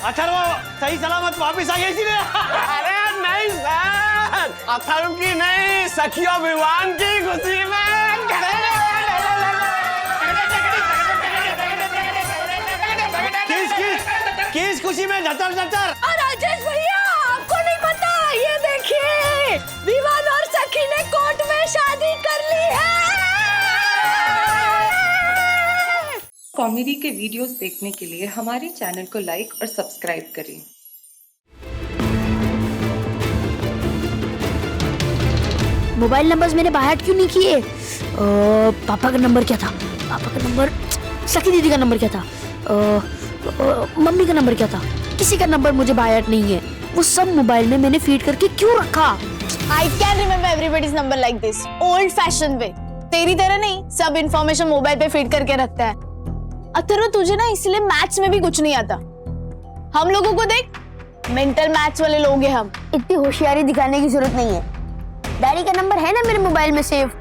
अथर्व सही सलामत वापस आ गया इसीलिए। अरे नहीं सर, अथर्व की नहीं, सखियों विवान की खुशी में। किस खुशी में झटर झटर? राजेश भैया आपको नहीं पता, ये देखिए विवान और सखी ने कोर्ट में शादी कर ली है। कॉमेडी के वीडियोस देखने के लिए हमारे चैनल को लाइक और सब्सक्राइब करें। मोबाइल नंबर्स मैंने बाहर क्यों नहीं किए? पापा का नंबर क्या था? पापा का नंबर, सखी दीदी का नंबर क्या था? मम्मी का नंबर क्या था? किसी का नंबर मुझे बाहर नहीं है। वो सब मोबाइल में मैंने फीड करके क्यों रखा? I can remember everybody's number like this, old fashioned way. तेरी तरह नहीं, सब इंफॉर्मेशन मोबाइल पे फीड करके रखता है। अथर्व तुझे ना इसलिए मैथ्स में भी कुछ नहीं आता। हम लोगों को देख, मेंटल मैथ्स वाले लोग हैं हम। इतनी होशियारी दिखाने की जरूरत नहीं है। डैडी का नंबर है ना मेरे मोबाइल में सेव।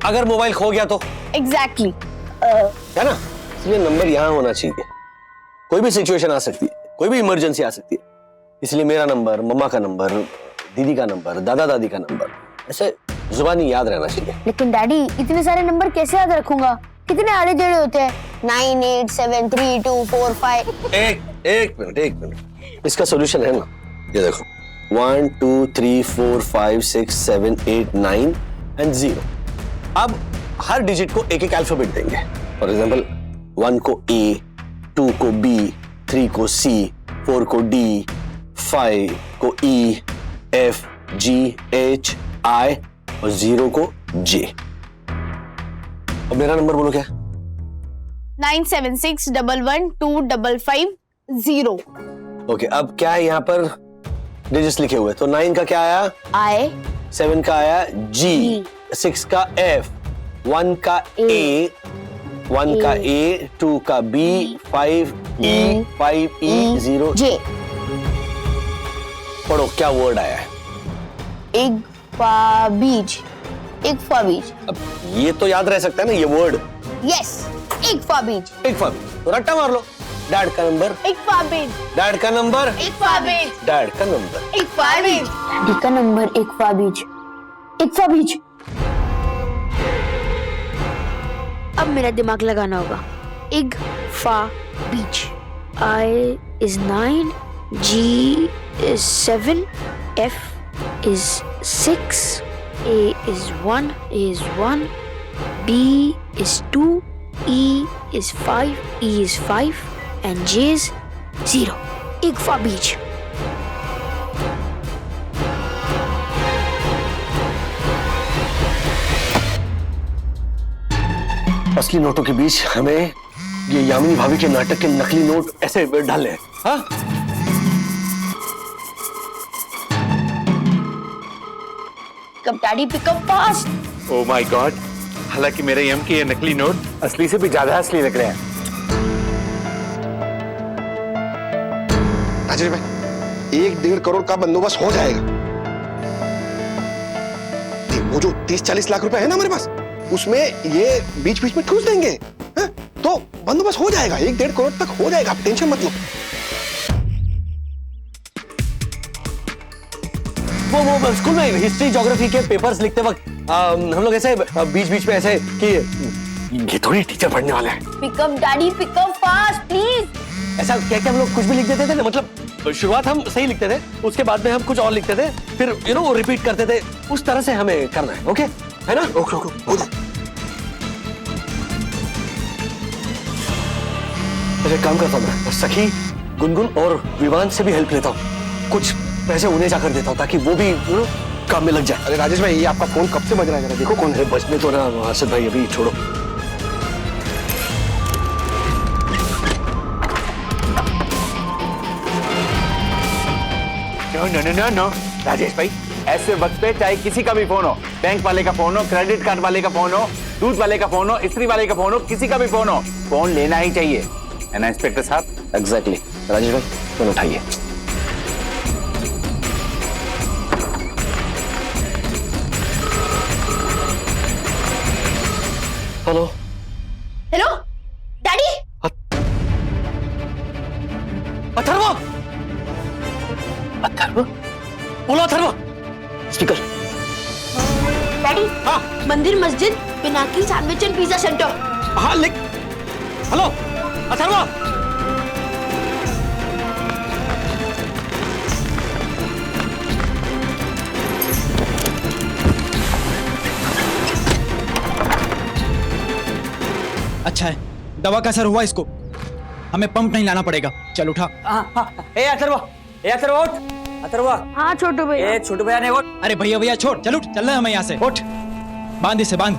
अगर मोबाइल खो गया तो? एग्जैक्टली है ना, इसलिए नंबर यहाँ होना चाहिए। कोई भी सिचुएशन आ सकती है, कोई भी इमरजेंसी आ सकती है, इसलिए मेरा नंबर, मम्मा का नंबर, दीदी का नंबर, दादा दादी का नंबर ऐसे जुबानी याद रहना चाहिए। लेकिन डैडी इतने सारे नंबर कैसे याद रखूंगा? कितने आड़े टेढ़े होते हैं। 9 8 7 3 2 4 5। एक मिनट, इसका सोल्यूशन है ना, ये देखो 1 2 3 4 5 6 7 8 9 एंड 0। अब हर डिजिट को एक एक अल्फाबेट देंगे। फॉर एग्जाम्पल 1 को A, 2 को B, 3 को C, 4 को D, 5 को E, F, G, H, I और 0 को J। अब मेरा नंबर बोलो क्या? 97611250। ओके, अब क्या है यहाँ पर डिजिट्स लिखे हुए? तो 9 का क्या आया? I, 7 का आया G, 6 का F, 1 का A, 1 का A, 2 का B, 5 E, 5 E, 0 J। पढ़ो क्या वर्ड आया है? इक्फाबीज। इक्फाबीज। अब ये तो याद रह सकता है ना ये वर्ड। यस, इक्फाबीज। इक्फाबीज, तो रट्टा मार लो। डैड का नंबर, इक्फाबीज, डैड का नंबर, इक्फाबीज, डैड का नंबर, इक्फाबीज। डैडी का नंबर इक्फाबीज। इक्फाबीज। अब मेरा दिमाग लगाना होगा। इक्फाबीज। I is 9, G is 7, F is 6, A is 1, A is 1, B is 2, E is 5, E is 5, and J is 0. इक्फाबीज। असली नोटों के बीच हमें ये यामिनी भाभी के नाटक के नकली नोट ऐसे डालने हैं। हाँ? Daddy pickup fast. Oh my God, हालांकि मेरे यम के ये नकली नोट असली से भी ज्यादा असली लग रहे हैं। राजेश भाई 1-1.5 करोड़ का बंदोबस्त हो जाएगा। वो जो 30-40 लाख रुपए है ना हमारे पास, उसमें ये बीच बीच में ठूस देंगे। है? तो बंदोबस्त हो जाएगा, 1-1.5 करोड़ तक हो जाएगा, आप टेंशन मत लो। वो स्कूल में हिस्ट्री ज्योग्राफी के पेपर्स लिखते वक्त हम लोग ऐसे बीच बीच में ऐसे कि ये थोड़ी टीचर पढ़ने वाले हैं। Pickup daddy, pickup fast please. ऐसा क्या क्या हम लोग कुछ भी लिख देते थे ना, मतलब शुरुआत हम सही लिखते थे, उसके बाद में हम कुछ और लिखते थे, फिर वो रिपीट करते थे। उस तरह से हमें करना है, ओके? है ना? ओके हो जाए। एक काम करता हूँ मैं, सखी, गुनगुन और विवान से भी हेल्प लेता हूँ। कुछ पैसे उन्हें जाकर देता हूँ ताकि वो भी काम में लग जाए। अरे राजेश भाई, ये आपका फोन कब से बज रहा है? जरा देखो कौन है। बचने तो ना हर्षद भाई, अभी छोड़ो। नो राजेश भाई, ऐसे वक्त पे चाहे किसी का भी फोन हो, बैंक वाले का फोन हो, क्रेडिट कार्ड वाले का फोन हो, दूध वाले का फोन हो, इस्त्री वाले का फोन हो, किसी का भी फोन हो, फोन लेना ही चाहिए, है ना इंस्पेक्टर साहब? एग्जैक्टली। राजेश भाई फोन उठाइए। Hello hello daddy. Atharva, Atharva, बोलो अथर्व। स्पीकर। डैडी, मंदिर मस्जिद Pinaki sandwich and pizza centre. हाँ लिख। हेलो अथर्व। अच्छा है, दवा का असर हुआ इसको, हमें पंप नहीं लाना पड़ेगा। चल उठा। ए अथर्व, उठ। अथर्व। हाँ छोटू भैया। ए छोटू भैया ने उठ। अरे भैया छोड़, चल उठ, चलना है हमें यहाँ से। उठ, बांध इसे, बांध।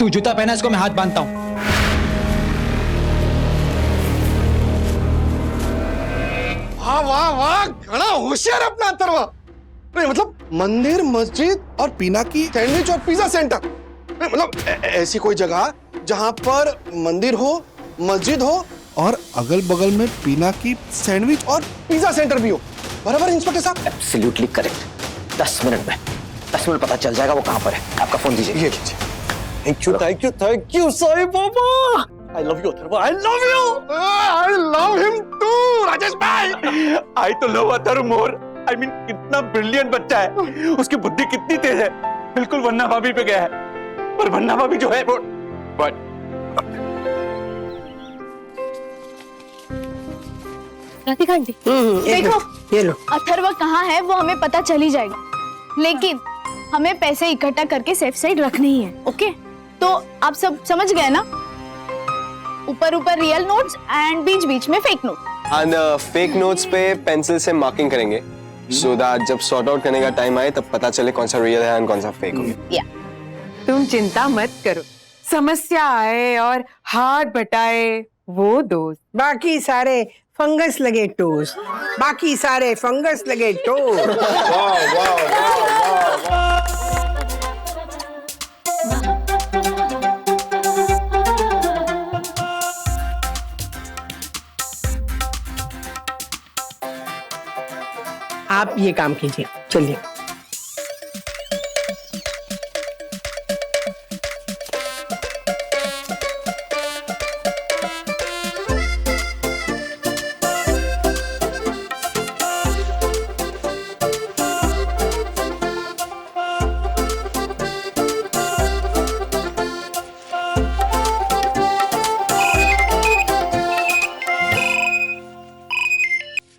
तू जूता पहना, इसको मैं हाथ बांधता हूँ। वाह वाह वाह, घना होशियार अपना अथर्व। नहीं मतलब मंदिर, मस्जिद और पिनाकी सैंडविच और पिज्जा सेंटर। नहीं मतलब ऐसी कोई जगह जहां पर मंदिर हो, मस्जिद हो और अगल बगल में पिनाकी सैंडविच और पिज्जा सेंटर भी हो। बराबर इंस्पेक्टर साहब? Absolutely correct. 10 मिनट में पता चल जाएगा वो कहां पर है। आपका फोन दीजिए। ये लीजिए। Thank you Sai Baba. I love you Atharv, I love you. I love him too Rajesh भाई। आई तो love Atharv more. I mean कितना ब्रिलियंट बच्चा है, उसकी बुद्धि कितनी तेज है। बिल्कुल वन्ना भाभी पे गया है, पर वन्ना भाभी जो है वो बट राधिका आंटी, देखो ये लो। अथर्व कहाँ है वो हमें पता चल ही जाएगा, लेकिन हमें पैसे इकट्ठा करके सेफ साइड रखने ही है। ओके, तो आप सब समझ गए ना? ऊपर ऊपर रियल नोट्स एंड बीच बीच में fake note. And fake notes पे पेंसिल से मार्किंग करेंगे सो दैट जब सॉर्ट आउट करने का टाइम आए तब पता चले कौन सा रियल है और कौन सा फेक है। या तुम चिंता मत करो, समस्या आए और हाथ बटाए वो दोस्त, बाकी सारे फंगस लगे टोस्ट, बाकी सारे फंगस लगे टोस्ट। वाह वाह वाह वाह। आप ये काम कीजिए, चलिए।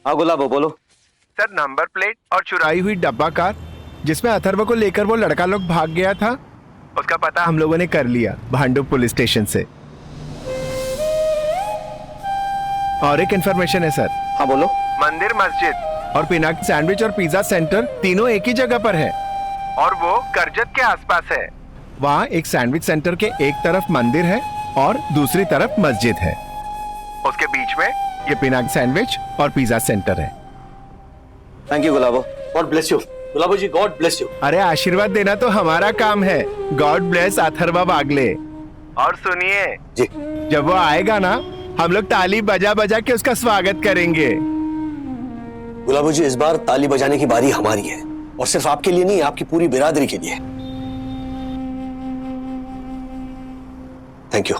हाँ गुलाबो बोलो। सर नंबर प्लेट और चुराई हुई डब्बा कार जिसमें अथर्व को लेकर वो लड़का लोग भाग गया था, उसका पता हम लोगों ने कर लिया भांडुप पुलिस स्टेशन से। और एक इन्फॉर्मेशन है सर। हाँ बोलो। मंदिर, मस्जिद और पिनाकी सैंडविच और पिज्जा सेंटर तीनों एक ही जगह पर है और वो करजत के आसपास है। वहाँ एक सैंडविच सेंटर के एक तरफ मंदिर है और दूसरी तरफ मस्जिद है, उसके बीच में ये पिनाकी सैंडविच और पिज्जा सेंटर है। Thank you Gulabo, god bless you. Gulabo ji god bless you. अरे आशीर्वाद देना तो हमारा काम है। God bless Atharv Bagle. और सुनिए जी, जब वो आएगा ना हम लोग ताली बजा बजा के उसका स्वागत करेंगे। गुलाबो जी इस बार ताली बजाने की बारी हमारी है और सिर्फ आपके लिए नहीं, आपकी पूरी बिरादरी के लिए। Thank you.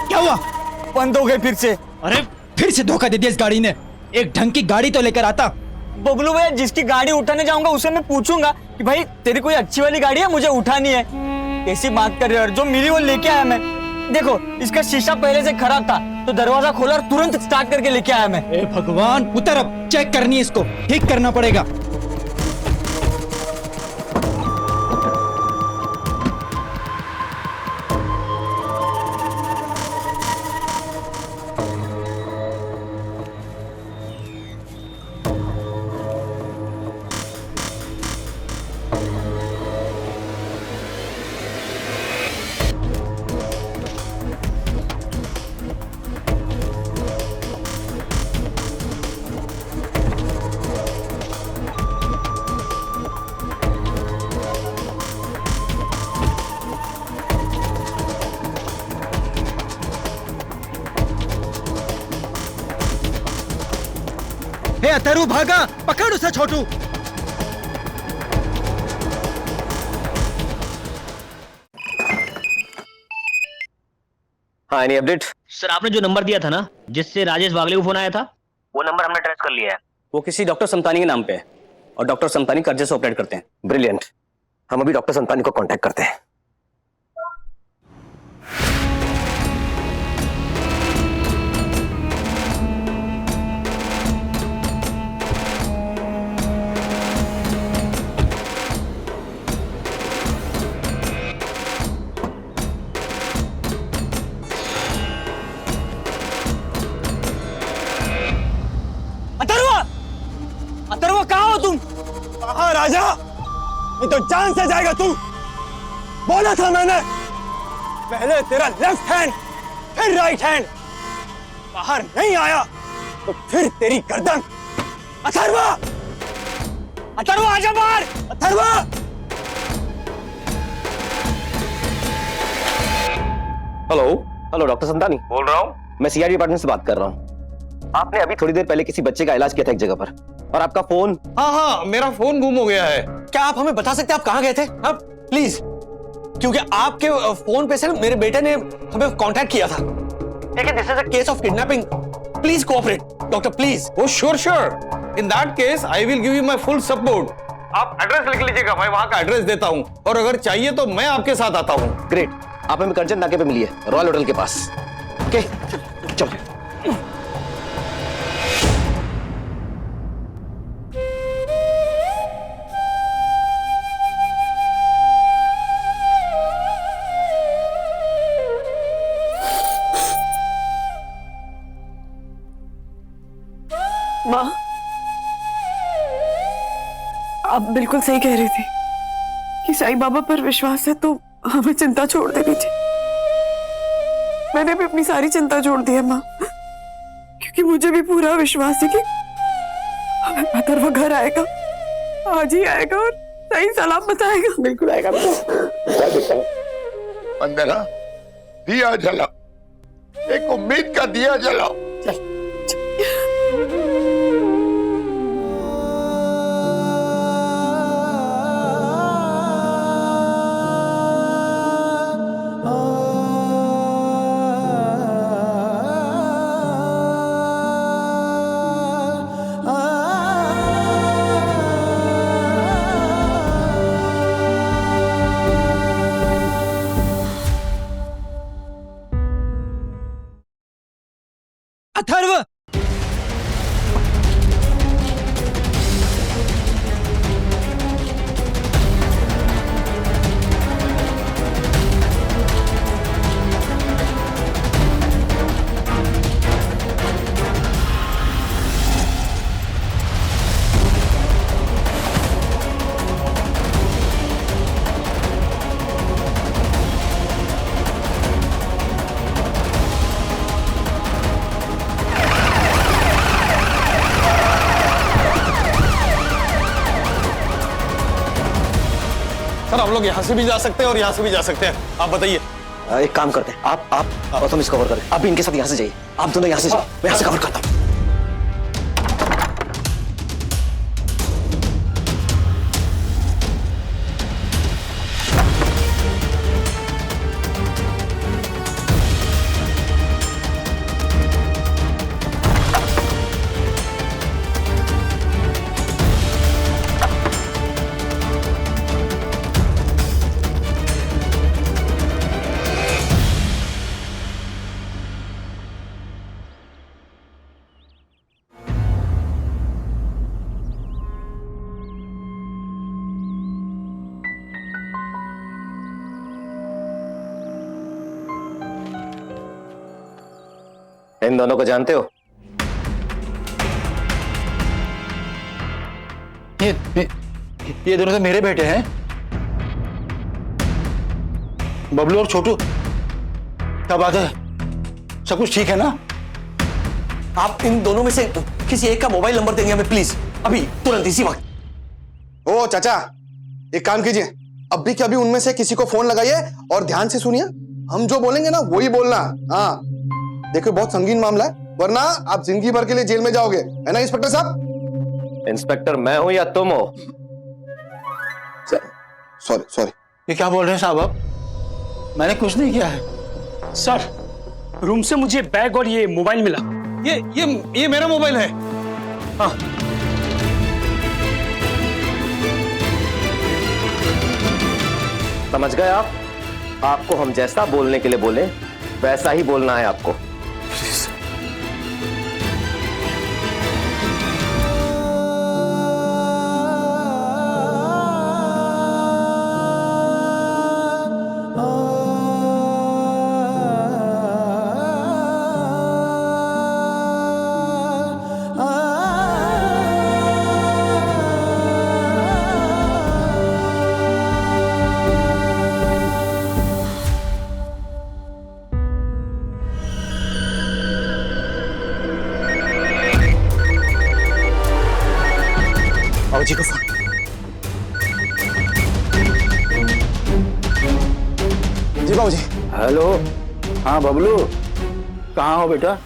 क्या हुआ? बंद हो गए फिर से। अरे फिर से धोखा दे दिया इस गाड़ी ने। एक ढंग की गाड़ी तो लेकर आता। बबलू भैया, जिसकी गाड़ी उठाने जाऊंगा उसे मैं पूछूंगा कि भाई तेरी कोई अच्छी वाली गाड़ी है, मुझे उठानी है। कैसी बात कर रहे हो? जो मिली वो लेके आया मैं। देखो इसका शीशा पहले से खराब था तो दरवाजा खोला और तुरंत स्टार्ट करके लेके आया मैं। ए भगवान, उतर अब, चेक करनी है इसको, ठीक करना पड़ेगा। हे अथर्व भागा, पकड़ उसे छोटू। हाँ, एनी अपडेट? सर आपने जो नंबर दिया था ना जिससे राजेश बागले को फोन आया था, वो नंबर हमने ट्रेस कर लिया है। वो किसी डॉक्टर समतानी के नाम पे है और डॉक्टर समतानी कर्जे से ऑपरेट करते हैं। ब्रिलियंट। हम अभी डॉक्टर संतानी को कांटेक्ट करते हैं। अथर्व, अथर्व कहाँ हो तुम? हाँ राजा, ये तो जान से जाएगा तू। बोला था मैंने, पहले तेरा लेफ्ट हैंड फिर राइट हैंड, बाहर नहीं आया तो फिर तेरी गर्दन। अथर्व, अथर्व आजा बाहर। अथर्व! हेलो डॉक्टर संतानी बोल रहा हूँ। मैं सीआईडी डिपार्टमेंट से बात कर रहा हूँ। आपने अभी थोड़ी देर पहले किसी बच्चे का इलाज किया था एक जगह पर, और आपका फोन। हाँ, मेरा फोन गुम हो गया है। क्या आप हमें बता सकते हैं आप कहाँ गए थे? हाँ प्लीज, क्योंकि आपके फोन पे से मेरे बेटे ने हमें कांटेक्ट किया था। लेकिन this is a case of kidnapping. Please cooperate doctor, please. Oh, sure. In that case, I will give you my full support. आप एड्रेस लिख लीजिएगा, मैं वहां का एड्रेस देता हूं, और अगर चाहिए तो मैं आपके साथ आता हूं। ग्रेट। आप हमें करजन नाके पे मिलिए, रॉयल होटल के पास। ओके, चलो। माँ, आप बिल्कुल सही कह रही थी कि साईं बाबा पर विश्वास है तो हमें चिंता छोड़ देनी चाहिए। मैंने भी अपनी सारी चिंता छोड़ दी है माँ, क्योंकि मुझे भी पूरा विश्वास है कि अथर्व घर आएगा, आज ही आएगा और सही सलामत आएगा। बिल्कुल आएगा। वंदना, दिया जलाओ, एक उम्मीद का दिया जलाओ। अथर्व, सर हम लोग यहाँ से भी जा सकते हैं और यहाँ से भी जा सकते हैं, आप बताइए। एक काम करते हैं, आप और तुम इसको कवर करें। आप भी इनके साथ यहाँ से जाइए, आप दोनों यहाँ से जाइए, मैं यहाँ से कवर करता हूँ। इन दोनों को जानते हो? ये दोनों तो मेरे बेटे हैं, बबलू और छोटू। क्या बात है, सब कुछ ठीक है ना? आप इन दोनों में से किसी एक का मोबाइल नंबर देंगे हमें प्लीज, अभी तुरंत इसी वक्त। ओ चाचा, एक काम कीजिए, अभी के अभी उनमें से किसी को फोन लगाइए और ध्यान से सुनिए। हम जो बोलेंगे ना वही बोलना। हाँ देखो, बहुत संगीन मामला है, वरना आप जिंदगी भर के लिए जेल में जाओगे, है ना इंस्पेक्टर साहब? इंस्पेक्टर मैं हूं या तुम हो? Sorry sorry. ये क्या बोल रहे हैं साहब आप? मैंने कुछ नहीं किया है। सर रूम से मुझे बैग और ये मोबाइल मिला। ये मेरा मोबाइल है। हाँ। समझ गए आप? आपको हम जैसा बोलने के लिए बोले वैसा ही बोलना है आपको। बाबूजी को फोन। जी बाबूजी। हेलो। हाँ बबलू, कहाँ हो बेटा?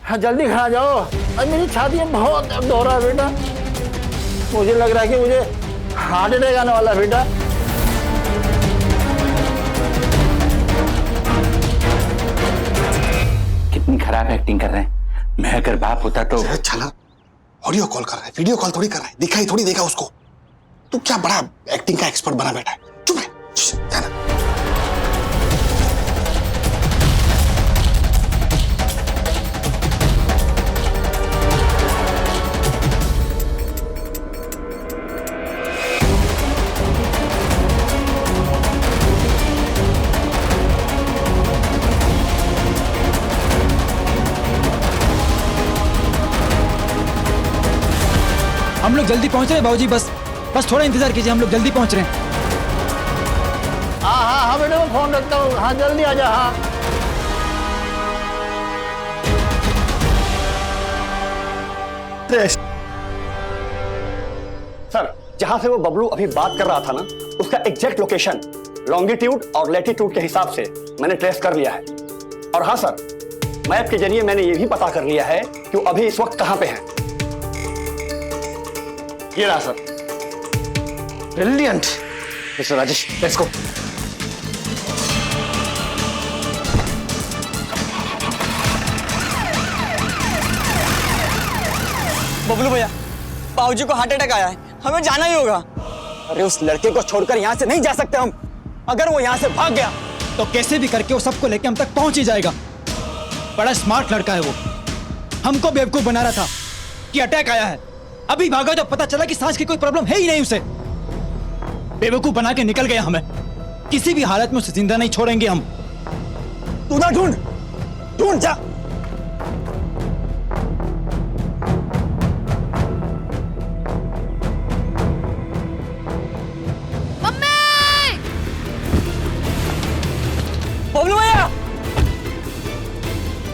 हाँ जल्दी घर आ जाओ। अरे मेरी छाती में बहुत दर्द हो रहा है बेटा। मुझे लग रहा है कि मुझे हार्ट अटैक आने वाला है बेटा। कितनी खराब एक्टिंग कर रहे हैं। मैं अगर बाप होता तो। चला ऑडियो कॉल कर रहा है, वीडियो कॉल थोड़ी कर रहा है, दिखाई थोड़ी देगा उसको। तू क्या बड़ा एक्टिंग का एक्सपर्ट बना बैठा है? चुप रह, जाना। हम लोग जल्दी पहुंच रहे हैं बाबूजी, बस थोड़ा इंतजार कीजिए, हम लोग जल्दी पहुंच रहे हैं। हाँ बेटा मैं फोन रखता हूँ। हाँ जल्दी आ जा। हाँ सर, जहां से वो बबलू अभी बात कर रहा था ना, उसका एग्जैक्ट लोकेशन लॉन्गिट्यूड और लैटिट्यूड के हिसाब से मैंने ट्रेस कर लिया है। और हाँ सर, मैप के जरिए मैंने ये भी पता कर लिया है कि वो अभी इस वक्त कहां पे हैं। ये रहा sir. Brilliant mister Rajesh, let's go. Bablu भैया, बाबूजी को हार्ट अटैक आया है, हमें जाना ही होगा। अरे उस लड़के को छोड़कर यहाँ से नहीं जा सकते हम। अगर वो यहाँ से भाग गया तो कैसे भी करके वो सबको लेके हम तक पहुंच ही जाएगा। बड़ा स्मार्ट लड़का है वो, हमको बेवकूफ बना रहा था कि अटैक आया है। अभी भागा तो पता चला कि सांस की कोई प्रॉब्लम है ही नहीं उसे। बेवकूफ बना के निकल गया हमें। किसी भी हालत में उसे जिंदा नहीं छोड़ेंगे हम। तू ना ढूंढ जा।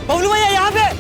बबलू भैया यहाँ पे।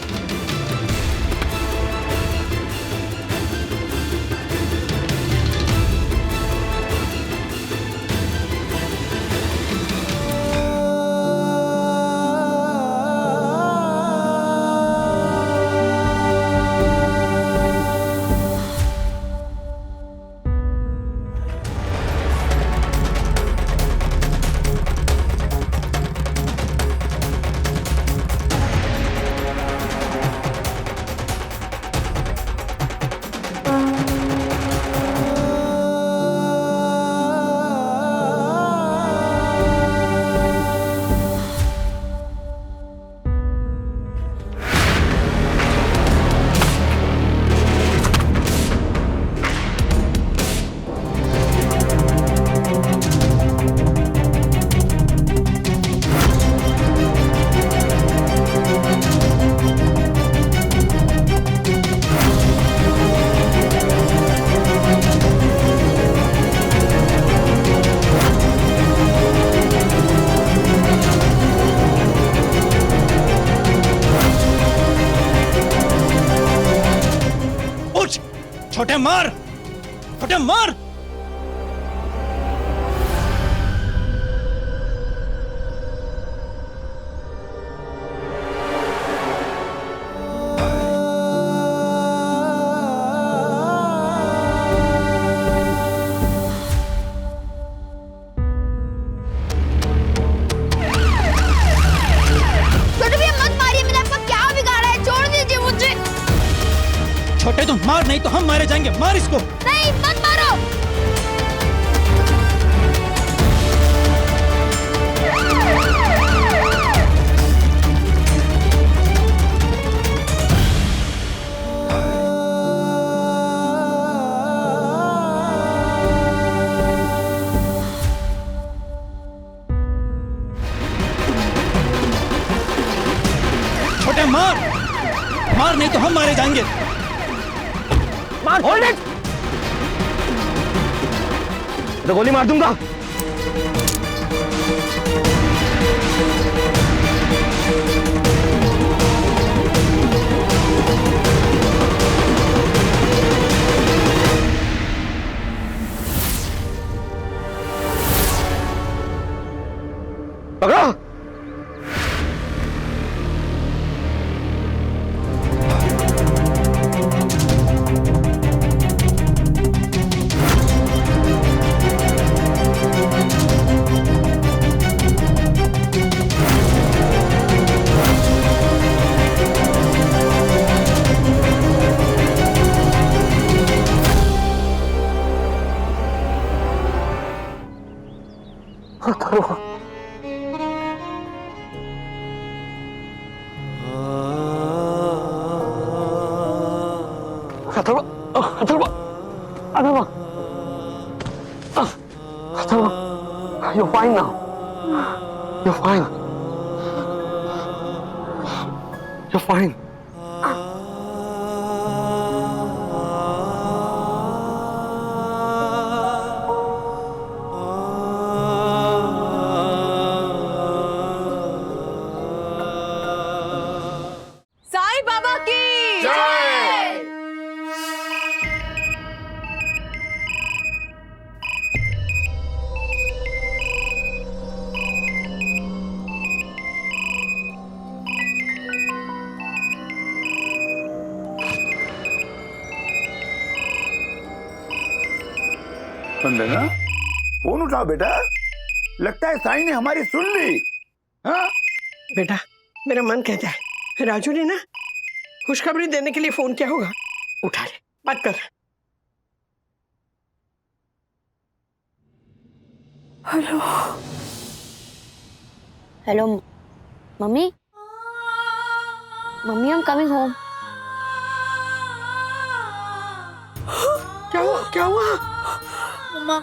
छोटे मार, छोटे मार। छोटे ए तुम मार, नहीं तो हम मारे जाएंगे। मार इसको। नहीं, मत मारो। छोटे मार, मार नहीं तो हम मारे जाएंगे। मार, होल्ड इट। तो गोली मार दूंगा। पकड़ो। You're fine now. You're fine. You're fine. Sai Baba की जय। वंदना, फोन उठाओ बेटा। लगता है साईं ने हमारी सुन ली। हाँ? बेटा, मेरा मन कहता है राजू ने ना खुशखबरी देने के लिए फोन किया होगा। उठा ले, बात कर। Hello. Hello mummy, mummy I am coming home. क्या हुआ? क्या हुआ? मम्मा,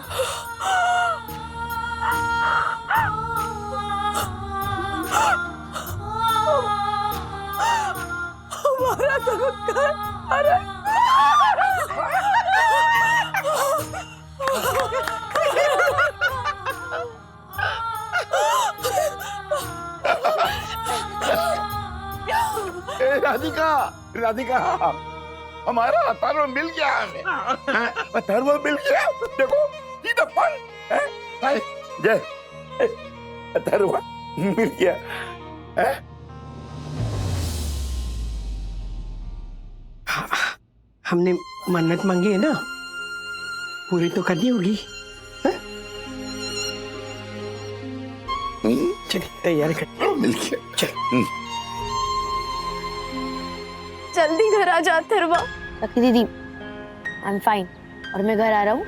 हमारा तो घर, अरे राधिका, राधिका, हमारा अथर्व मिल गया हमें। अथर्व मिल गया। देखो, see the fun, हैं? जय, अथर्व मिल गया। हैं? हमने मन्नत मांगी है ना, पूरी तो करनी होगी। चलिए तैयारी कर। मिल गया। चल। जल्दी घर आ जा अथर्वा। सखी दीदी, आई एम फाइन और मैं घर आ रहा हूँ।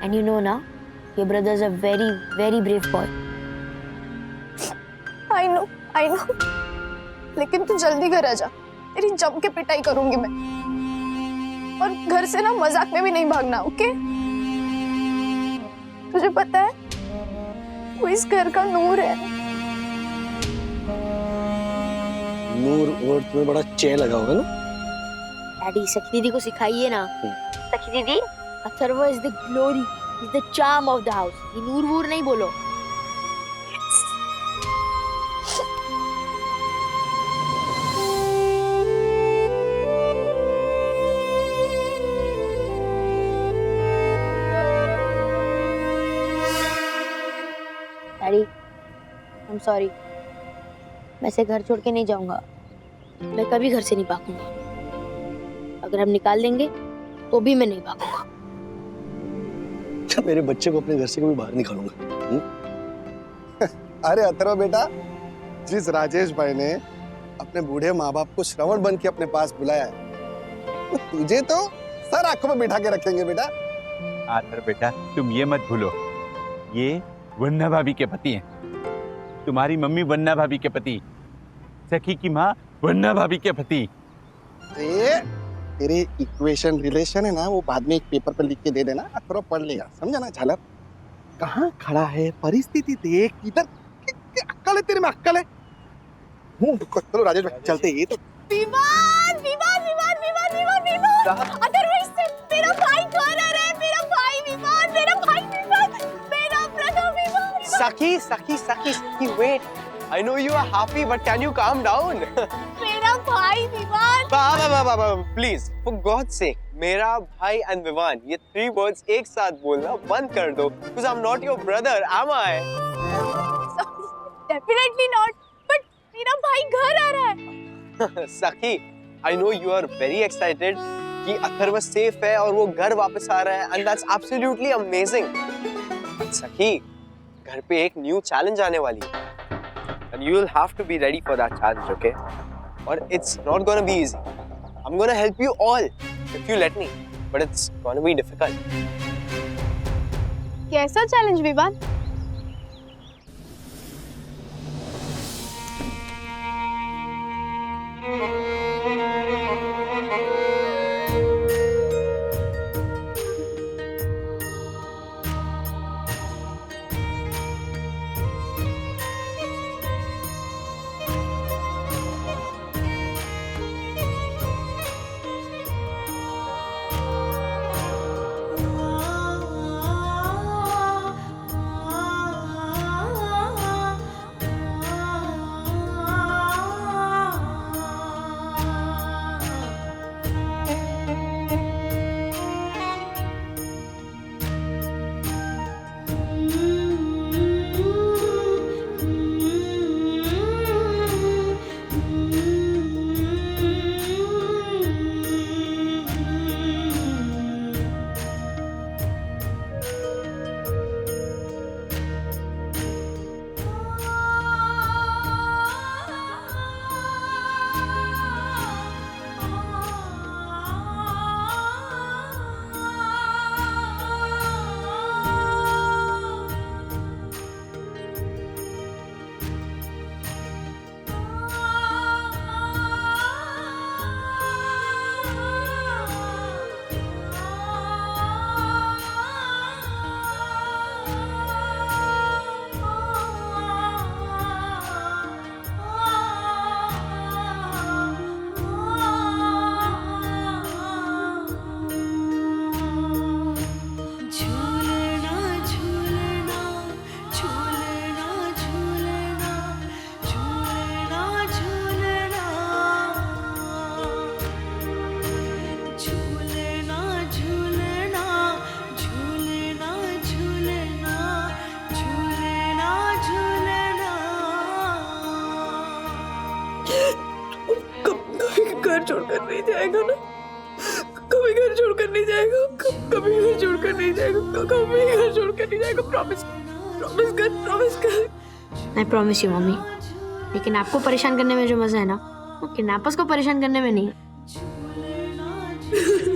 एंड यू नो ना, your brother is a very very brave boy. I know, लेकिन तू जल्दी घर आ जा। तेरी जम के पिटाई करूंगी मैं। और घर से ना मजाक में भी नहीं भागना, ओके? तुझे पता है वो इस घर का नूर है। नूर और तुम्हें बड़ा चैन लगा होगा ना? डैडी, सखी दीदी को सिखाइए ना। सखी दीदी, Atharva is the glory, is the charm of the house. ये नूर वूर नहीं बोलो। Daddy, I am sorry. मैं से घर छोड़ के नहीं जाऊंगा। मैं कभी घर से नहीं भागूंगा। अगर हम निकाल देंगे तो भी मैं नहीं भागूंगा। मेरे बच्चे को अपने घर से कभी बाहर निकालूंगा। अरे अथर्व बेटा, जिस राजेश भाई ने अपने बूढ़े माँ बाप को श्रवण बन के अपने पास बुलाया है, तुझे तो सर आंखों में बिठा के रखेंगे बेटा। आदर बेटा, तुम ये मत भूलो, ये वन्ना भाभी के पति हैं। तुम्हारी मम्मी वन्ना भाभी के पति, सखी की माँ वन्ना भाभी के पति। तेरे इक्वेशन रिलेशन है ना, वो बाद में एक पेपर पर लिख के दे देना, थोड़ा पढ़ लेगा, समझा ना झालर? कहाँ खड़ा है, परिस्थिति देख, इधर अक्कल है तेरे में, अक्कल है। चलो राजेश भाई चलते हैं। ये तो विवाद विवाद विवाद विवाद विवाद विवाद अदरवाइज से मेरा भाई कौन है रे? मेरा भाई विवाद, मेरा भाई विवाद, मेरा ब्रदर विवाद। Saki, Saki, Saki, Saki, wait. I know you are happy, but can you calm down? मेरा भाई विवाद। Baba, please, for God's sake, मेरा भाई and Vivan, ये 3 words एक साथ बोलना बंद कर दो, because I'm not your brother, am I? Definitely not. But मेरा भाई घर आ रहा है। Saki, I know you are very excited कि अथर्व safe है और वो घर वापस आ रहा है, and that's absolutely amazing. But Saki, घर पे एक new challenge आने वाली है, and you will have to be ready for that challenge, okay? Or it's not gonna be easy. I'm gonna help you all if you let me, but it's gonna be difficult. कैसा challenge विवाद? घर छोड़कर नहीं जाएगा ना? कभी घर छोड़कर नहीं जाएगा, कभी घर छोड़कर नहीं जाएगा, कभी घर छोड़कर नहीं जाएगा। प्रॉमिस प्रॉमिस कर। आई प्रॉमिस यू मम्मी, लेकिन आपको परेशान करने में जो मजा है ना, वो किडनैपर्स को परेशान करने में नहीं है।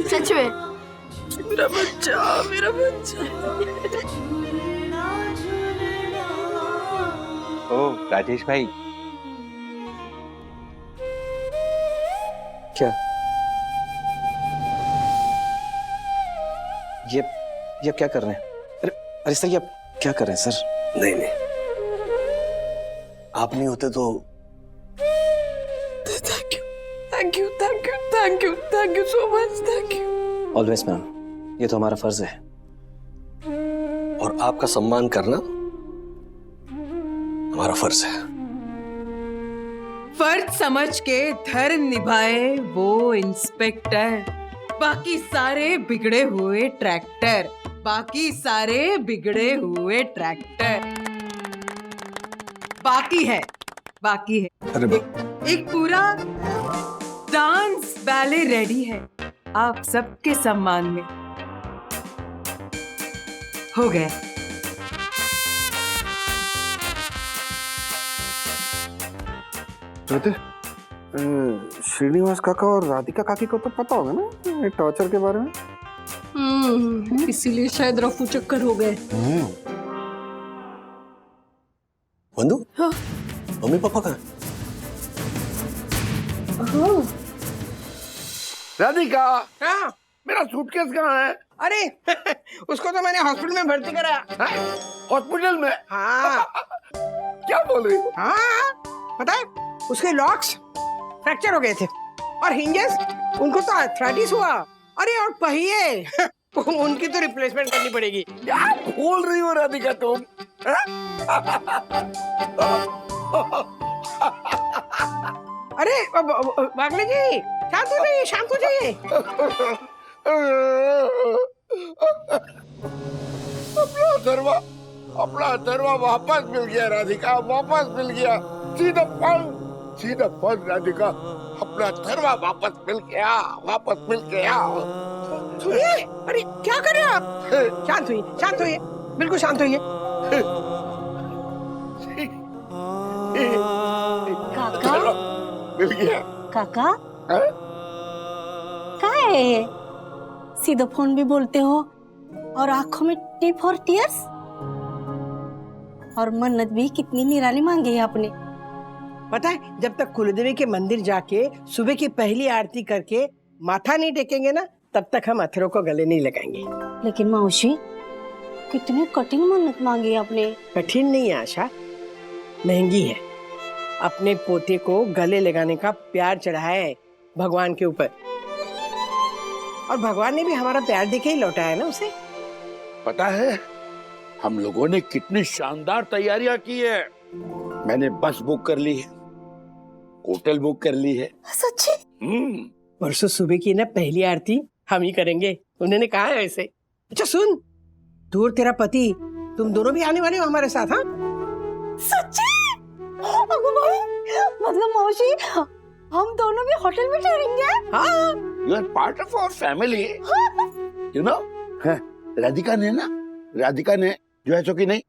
सच में। मेरा बच्चा, मेरा बच्चा। ओ राजेश भाई, क्या ये क्या कर रहे हैं? अरे सर, ये आप क्या कर रहे हैं सर? नहीं आप नहीं होते तो thank you so much, thank you. Always ma'am, ये तो हमारा फर्ज है। और आपका सम्मान करना हमारा फर्ज है। फर्ज समझ के धर्म निभाए वो इंस्पेक्टर, बाकी सारे बिगड़े हुए ट्रैक्टर, बाकी सारे बिगड़े हुए ट्रैक्टर। बाकी है अरे एक पूरा डांस बैले रेडी है आप सबके सम्मान में। हो गया। श्रीनिवास काका और राधिका काकी को तो पता होगा ना टॉर्चर के बारे में। इसीलिए शायद रफू चक्कर हो गए। बंधु, हाँ? मम्मी पापा कहाँ? राधिका, हाँ? मेरा सूटकेस कहाँ है? अरे उसको तो मैंने हॉस्पिटल में भर्ती कराया। हॉस्पिटल में? हाँ। क्या बोल रही हो? हाँ, पता है उसके लॉक्स फ्रैक्चर हो गए थे और हिंजेस उनको तो आर्थराइटिस हुआ। अरे और पहिए उनकी तो रिप्लेसमेंट करनी पड़ेगी। क्या बोल रही हो राधिका तुम? अरे बागले जी शांत हो जाइए, शांत हो जाइए। अपना अथर्वा वापस मिल गया राधिका, वापस मिल गया। सीधा फन राधिका, अपना अथर्वा वापस मिल गया, वापस मिल गया। सुनिए, अरे क्या कर रहे हैं आप? शांत होइए, शांत होइए, बिल्कुल शांत होइए। काका, मिल गया। काका, क्या है ये? सीधा फोन भी बोलते हो और आंखों में टिप और टीयर्स, और मन्नत भी कितनी निराली मांगी है आपने। पता है जब तक कुलदेवी के मंदिर जाके सुबह की पहली आरती करके माथा नहीं टेकेंगे ना, तब तक हम अथरों को गले नहीं लगाएंगे। लेकिन मौसी, कितनी कठिन मन्नत मांगी है आपने। कठिन नहीं है आशा, महंगी है। अपने पोते को गले लगाने का प्यार चढ़ाया है भगवान के ऊपर, और भगवान ने भी हमारा प्यार देके ही लौटाया ना उसे। पता है हम लोगों ने कितनी शानदार तैयारियां की है। मैंने बस बुक कर ली है, होटल बुक कर ली है। सच्ची? परसों सुबह की ना पहली आरती हम ही करेंगे, उन्होंने कहा है ऐसे। अच्छा सुन, तू और तेरा पति, तुम दोनों भी आने वाले हो हमारे साथ? हाँ सच्ची? अगो भाई, मतलब मौसी हम दोनों भी होटल में ठहरेंगे? हाँ। You are part of our family. You know? Radhika ने जो है सो कि नहीं,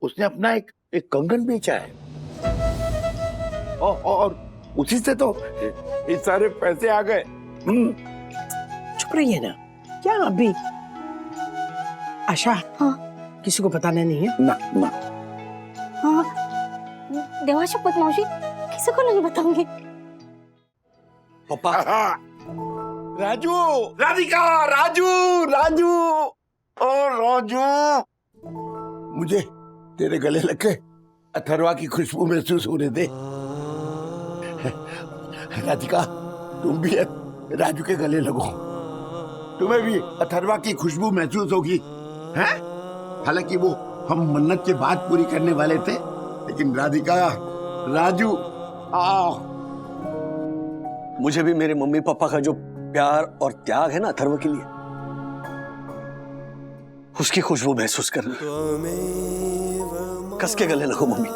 उसने अपना एक कंगन बेचा है, और उसी से तो ये सारे पैसे आ गए। चुप रहिए ना, क्या अभी? आशा, हाँ किसी को बताना नहीं है ना? हाँ देवा शपथ मौसी, किसी को नहीं बताऊंगी। पापा, राजू, राधिका, राजू, और राजू, मुझे तेरे गले लग के अथर्वा की खुशबू महसूस होने दे। राधिका, तुम भी राजू के गले लगो, तुम्हें भी अथर्वा की खुशबू महसूस होगी। हैं? हालांकि वो हम मन्नत के बाद पूरी करने वाले थे, लेकिन राधिका, राजू, आओ। मुझे भी मेरे मम्मी पापा का जो प्यार और त्याग है ना अथर्व के लिए, उसकी खुशबू महसूस करना। कस के गले लगो मम्मी।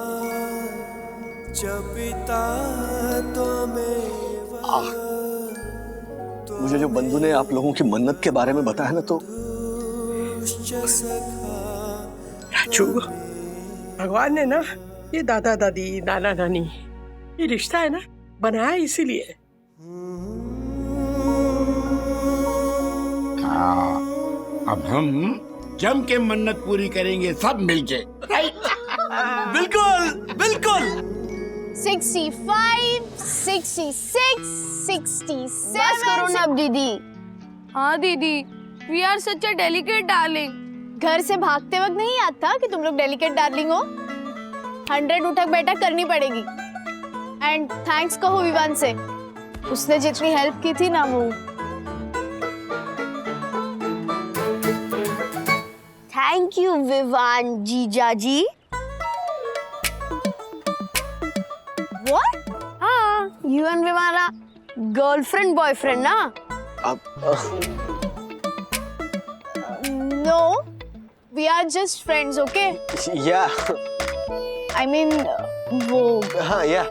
मुझे जो बंधु ने आप लोगों की मन्नत के बारे में बताया ना, तो राजू, भगवान ने ना ये दादा दादी, नाना नानी, ये रिश्ता है ना बनाया इसीलिए। अब हम जम के मन्नत पूरी करेंगे सब मिलके, राइट? बिल्कुल। 65, 66, 67। बस करो ना अब दीदी। हाँ दीदी, we are such a delicate darling. घर से भागते वक्त नहीं याद था कि तुम लोग डेलिकेट डार्लिंग हो? 100 उठक बैठक करनी पड़ेगी। एंड थैंक्स कहो विवान से, उसने जितनी हेल्प की थी ना वो। थैंक यू विवान जीजा जी। What? हाँ, you and Viviana girlfriend boyfriend ना? No, we are just friends, okay? Yeah. I mean, वो। हाँ, yeah.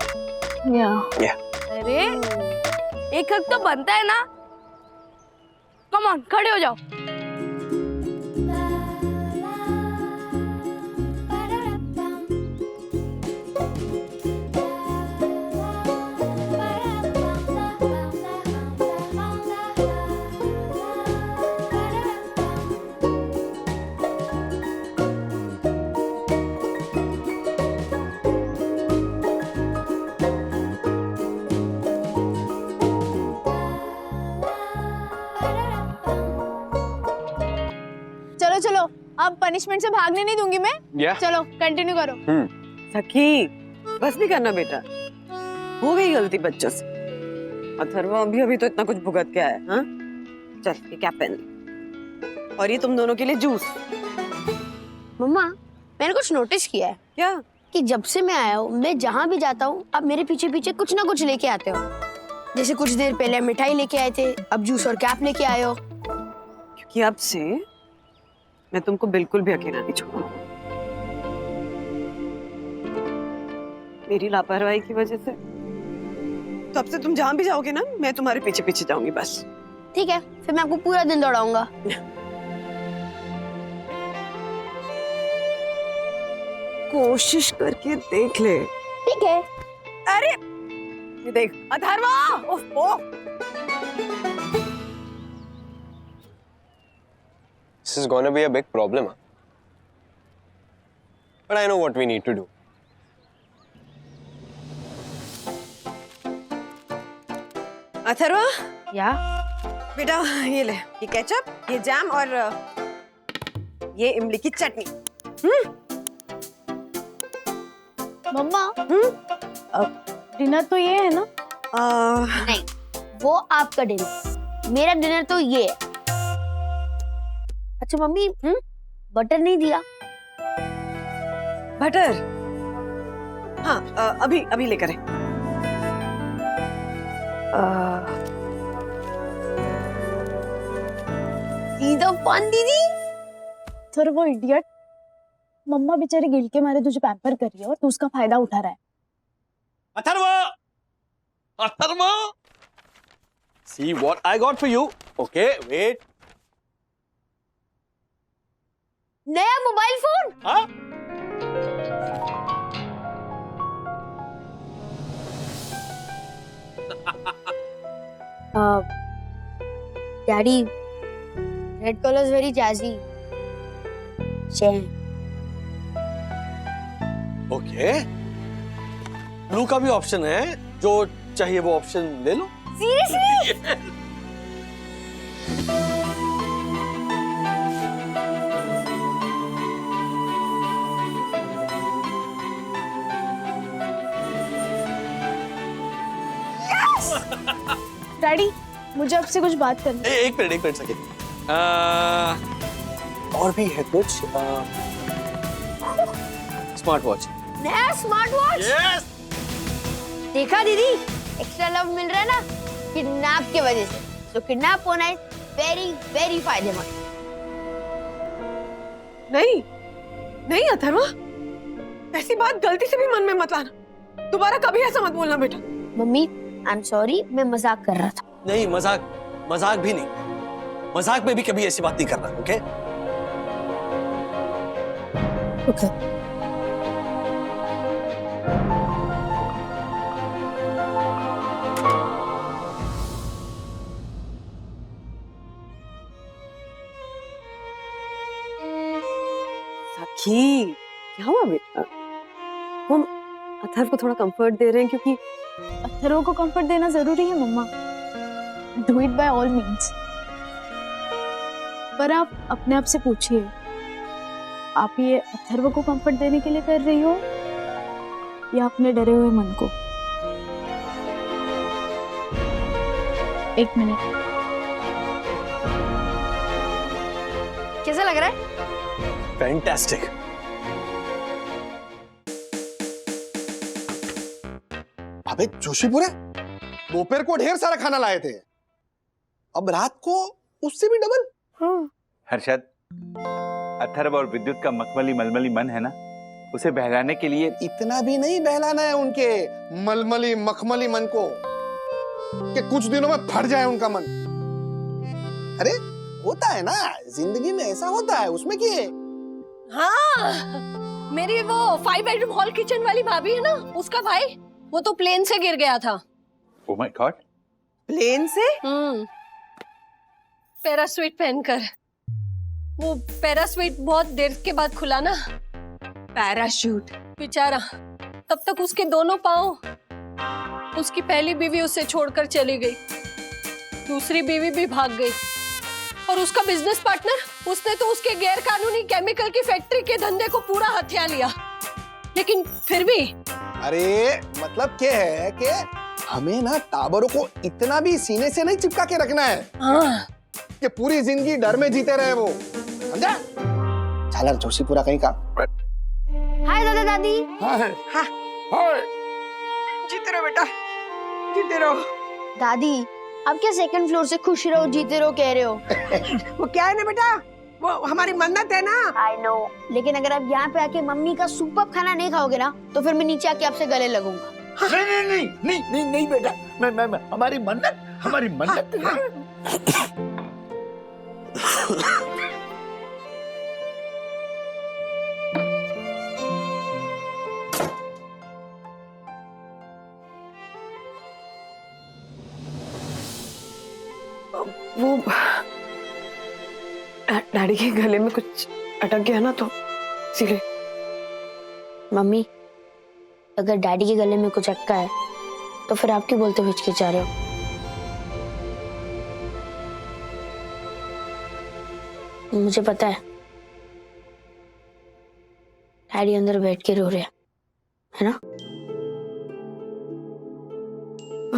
Yeah. अरे एक हक तो बनता है ना। कम ऑन, खड़े हो जाओ। पनिशमेंट से भागने नहीं दूंगी मैं। Yeah. चलो कंटिन्यू करो। सखी बस नहीं करना बेटा, हो गई गलती बच्चों से। अथर्व अभी तो इतना कुछ भुगत के आया। हाँ चल ये क्या पेन और ये तुम दोनों के लिए जूस। मम्मा मैंने कुछ नोटिस किया है। क्या? कि जब से मैं आया हूँ, मैं जहाँ भी जाता हूँ आप मेरे पीछे पीछे कुछ ना कुछ लेके आते हो। जैसे कुछ देर पहले मिठाई लेके आए थे, अब जूस और कैप लेके आए हो। क्योंकि अब से मैं तुमको बिल्कुल भी अकेला नहीं छोड़ूंगा। मेरी लापरवाही की वजह से तो अब से तुम जहाँ भी जाओगे ना, मैं तुम्हारे पीछे पीछे जाऊंगी बस। ठीक है, फिर मैं आपको पूरा दिन दौड़ाऊंगा। कोशिश करके देख ले। ठीक है। अरे ये देख अथर्वा, ओह This is gonna be a big problem. But I know what we need to do. Atharva या बेटा ये ले, ये केचप, ये जैम और ये इमली की चटनी। मम्मा डिनर तो ये है ना? नहीं, वो आपका डिनर, मेरा डिनर तो ये है। अच्छा मम्मी, बटर नहीं दिया? बटर? हाँ अभी लेकर आए। दीदी सर वो इडियट, मम्मा बेचारी गिल्ट के मारे तुझे पैम्पर कर रही है और तू उसका फायदा उठा रहा है। Atharva, see what I got for you. Okay, wait. नया मोबाइल फोन? हाँ? Daddy, red colour is very jazzy. Okay, blue का भी ऑप्शन है, जो चाहिए वो ऑप्शन ले लो। सीरियसली? डैडी मुझे आपसे कुछ बात करनी है। एक मिनट सके। और भी है कुछ। Smart watch. नया स्मार्ट वॉच? यस। देखा दीदी, एक्स्ट्रा लव मिल रहा है ना किडनैप की वजह से। तो किडनैप होना है वेरी वेरी फायदेमंद। नहीं अथर्वा, ऐसी बात गलती से भी मन में मत लाना। दोबारा कभी ऐसा मत बोलना बेटा। मम्मी आई एम सॉरी, मैं मजाक कर रहा था। नहीं, मजाक भी नहीं। मजाक में भी कभी ऐसी बात नहीं करना। ओके? ओके। सखी क्या हुआ बेटा? हम अथर्व को थोड़ा कंफर्ट दे रहे हैं क्योंकि अथर्व को कंफर्ट देना जरूरी है मम्मा। Do it by all means. पर आप अपने आप से पूछिए, आप ये अथर्व को कंफर्ट देने के लिए कर रही हो या अपने डरे हुए मन को? एक मिनट, कैसा लग रहा है? फैंटास्टिक। अबे जोशीपुरा, दोपहर को ढेर सारा खाना लाए थे, अब रात को उससे भी डबल। हर्षद, अथर्व और विद्युत का मखमली मलमली मन है ना, उसे बहलाने के लिए। इतना भी नहीं बहलाना है उनके मलमली मखमली मन को कि कुछ दिनों में फट जाए उनका मन। अरे होता है ना, जिंदगी में ऐसा होता है, उसमें क्या है? हाँ, मेरी वो 5 बेडरूम हॉल किचन वाली भाभी है ना, उसका भाई वो तो प्लेन से गिर गया था। Oh my God. प्लेन से? पैराशूट पहनकर। वो पैराशूट बहुत देर के बाद खुला ना, पैराशूट बेचारा, तब तक उसके दोनों पांव। उसकी पहली बीवी उसे छोड़कर चली गई, दूसरी बीवी भी भाग गई, और उसका बिजनेस पार्टनर, उसने तो उसके गैर कानूनी केमिकल की फैक्ट्री के धंधे को पूरा हथिया लिया। लेकिन फिर भी अरे मतलब क्या है कि हमें ना टाबरों को इतना भी सीने से नहीं चिपका के रखना है कि पूरी जिंदगी डर में जीते रहे वो, समझा? झालर जोशीपुरा कहीं का। हाय दादा दादी। हाय जीते रहो बेटा, जीते रहो। दादी अब क्या सेकंड फ्लोर से खुश रहो जीते रहो कह रहे हो? वो क्या है ना बेटा, वो हमारी मन्नत है ना। आई नो, लेकिन अगर आप यहाँ पे आके मम्मी का सुपर खाना नहीं खाओगे ना तो फिर मैं नीचे आके आपसे गले लगूंगा। नहीं नहीं नहीं नहीं नहीं नहीं बेटा, मैं हमारी मन्नत है। वो डैडी के गले में कुछ अटक गया ना तो इसीलिए। मम्मी, अगर डैडी के गले में कुछ अटका है तो फिर आप क्यों बोलते हुए हिचकिचा रहे हो? मुझे पता है डैडी अंदर बैठ के रो रहे हैं, है ना?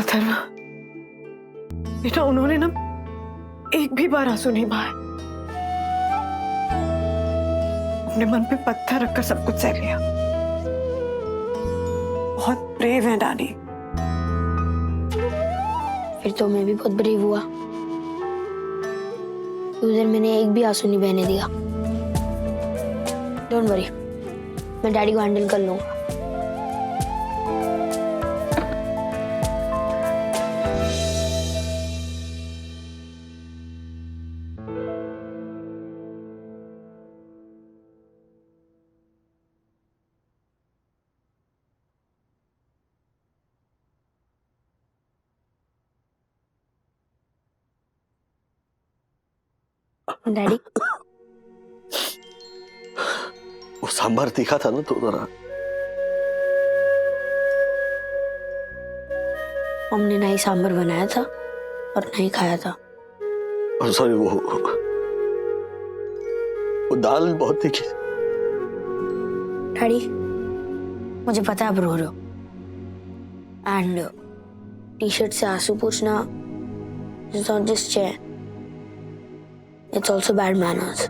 अथर्वा बेटा, उन्होंने ना एक भी बार आंसू नहीं बहाए, अपने मन पे पत्थर रखकर सब कुछ सह लिया। बहुत ब्रेव है डैडी। फिर तो मैं भी बहुत ब्रेव हुआ, उधर मैंने एक भी आंसू नहीं बहने दिया। डोंट वरी, मैं डैडी को हैंडल कर लूंगा। डैडी, वो सांभर तीखा था ना तो जरा। हमने ना ही सांभर बनाया था और ना ही खाया था। सॉरी, वो दाल बहुत तीखी। डैडी, मुझे पता है आप रो रहे हो, एंड टी शर्ट से आंसू पूछना is not just chair, it's also bad manners.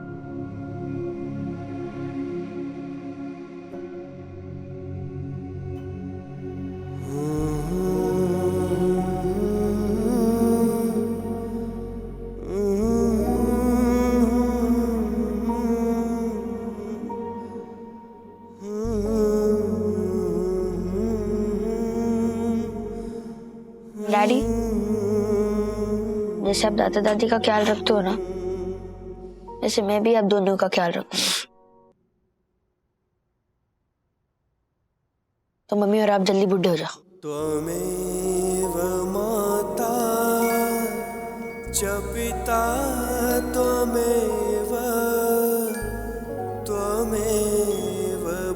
Daddy, जैसे आप दादा दादी का ख्याल रखते हो ना, ऐसे मैं भी आप दोनों का ख्याल रखूंगा। तो मम्मी और आप जल्दी बुढ़े हो जाओ। त्वमेव माता च पिता त्वमेव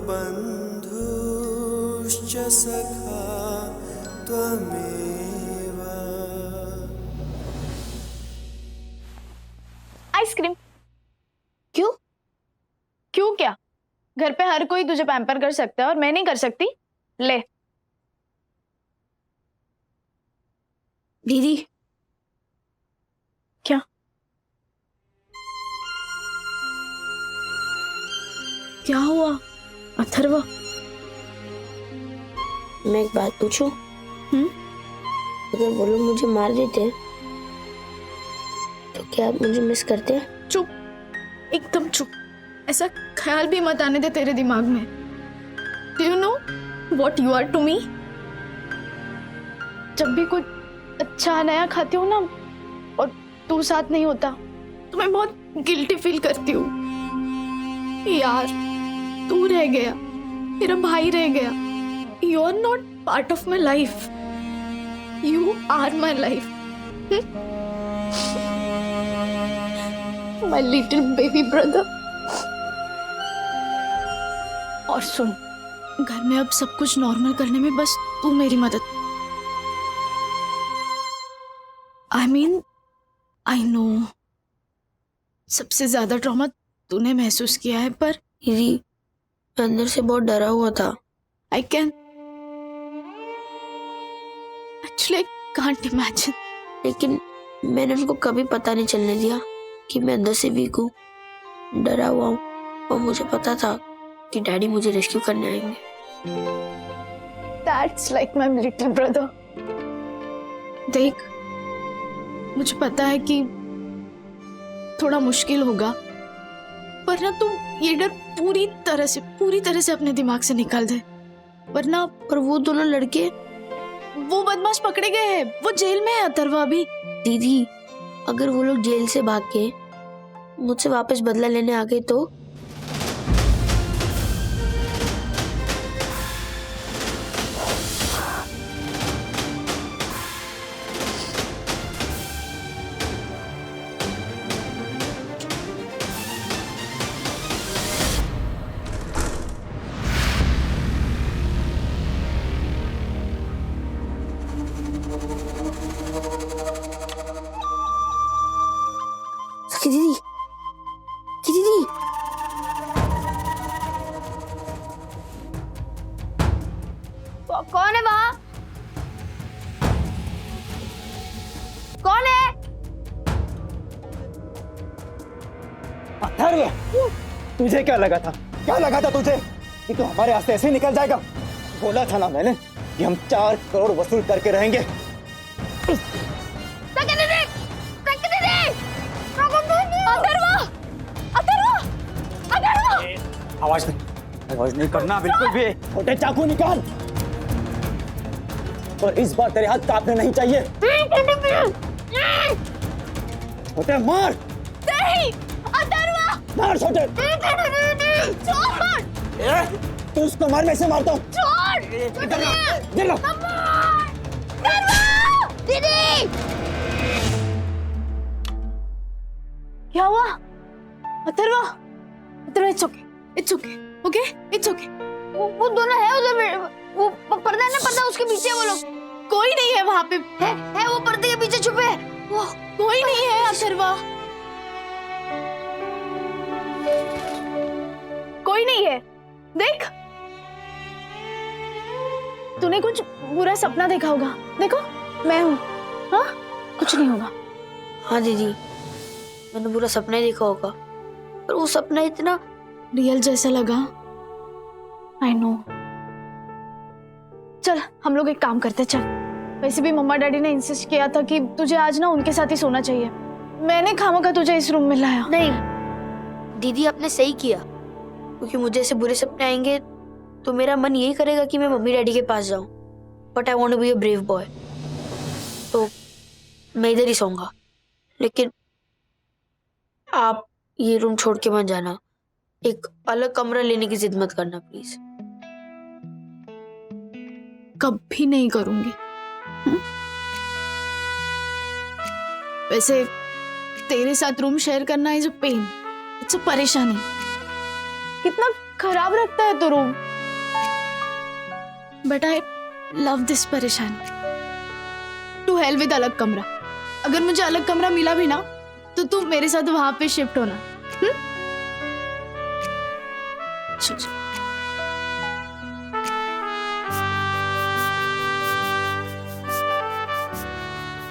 बन्धुश्च सखा त्वमेव। आइसक्रीम। क्यों? क्यों क्या? घर पे हर कोई तुझे पैम्पर कर सकता है और मैं नहीं कर सकती? ले। दीदी, क्या? क्या हुआ अथर्वा? मैं एक बात पूछूं? अगर वो लोग मुझे मार देते तो क्या आप मुझे मिस करते हैं? चुप, एकदम चुप। ऐसा ख्याल भी मत आने दे तेरे दिमाग में। Do you know what you are to me? जब भी कुछ अच्छा नया खाती हूँ ना और तू साथ नहीं होता तो मैं बहुत गिल्टी फील करती हूँ। यार, तू रह गया, मेरा भाई रह गया। You are not part of my life. You are my life. My little baby brother. और सुन, घर में अब सब कुछ नॉर्मल करने में बस तू मेरी मदद। I mean, I know सबसे ज्यादा ट्रॉमा तूने महसूस किया है, पर दीदी मैं अंदर से बहुत डरा हुआ था। I can actually can't imagine. लेकिन मैंने उनको कभी पता नहीं चलने दिया कि मैं अंदर से वीक हूँ, डरा हुआ हूँ, और मुझे पता था कि डैडी मुझे रेस्क्यू करने आएंगे। That's like my little brother. देख, मुझे पता है कि थोड़ा मुश्किल होगा, पर ना तुम ये डर पूरी तरह से अपने दिमाग से निकाल दे, वरना। पर वो दोनों लड़के, वो बदमाश पकड़े गए हैं, वो जेल में है अथर्वा अभी। दीदी अगर वो लोग जेल से भाग के मुझसे वापस बदला लेने आ गए तो? दीदी दीदी कौन है वहां? कौन है? अथर्व, तुझे क्या लगा था तुझे कि तू हमारे रास्ते ऐसे ही निकल जाएगा? बोला था ना मैंने कि हम 4 करोड़ वसूल करके रहेंगे। आवाज नहीं करना बिल्कुल भी। छोटे चाकू निकाल, और इस बार तेरे हाथ कांपने नहीं चाहिए। छोटे मार। नहीं, अथर्वा। मार छोटे। छोड़। तू उसको मार, मैं इसे मारता हूँ। छोड़। दीदी। क्या हुआ? Atharva, it's okay, it's okay, okay, it's okay. वो दोनों है उधर, वो पर्दा है ना, पर्दा उसके पीछे। वो लोग, कोई नहीं है वहां पे। है वो पर्दे के पीछे छुपे है। वो कोई नहीं है अथर्वा, कोई नहीं है। देख, तूने कुछ बुरा सपना देखा होगा। देखो, मैं हूँ। हाँ, कुछ नहीं होगा। हाँ दीदी, मैंने बुरा सपना ही देखा होगा, पर वो सपना इतना रियल जैसा लगा। I know. चल, हम लोग एक काम करते, चल। वैसे भी मम्मा डैडी ने इंसिस्ट किया था कि तुझे आज ना उनके साथ ही सोना चाहिए। मैंने खामखा तुझे इस रूम में लाया। नहीं दीदी, आपने सही किया, क्योंकि मुझे ऐसे बुरे सपने आएंगे तो मेरा मन यही करेगा कि मैं मम्मी डैडी के पास जाऊं, but I want to be a brave boy, तो मैं इधर ही सोऊंगा। लेकिन आप ये रूम छोड़ के मत जाना, एक अलग कमरा लेने की जिद मत करना प्लीज। कभी नहीं करूंगी। वैसे तेरे साथ रूम शेयर करना is a pain, it's a परेशानी। कितना खराब रखता है तो room, but I love this परेशानी। टू हेल विद अलग कमरा। अगर मुझे अलग कमरा मिला भी ना, तो तू मेरे साथ वहां पे शिफ्ट होना।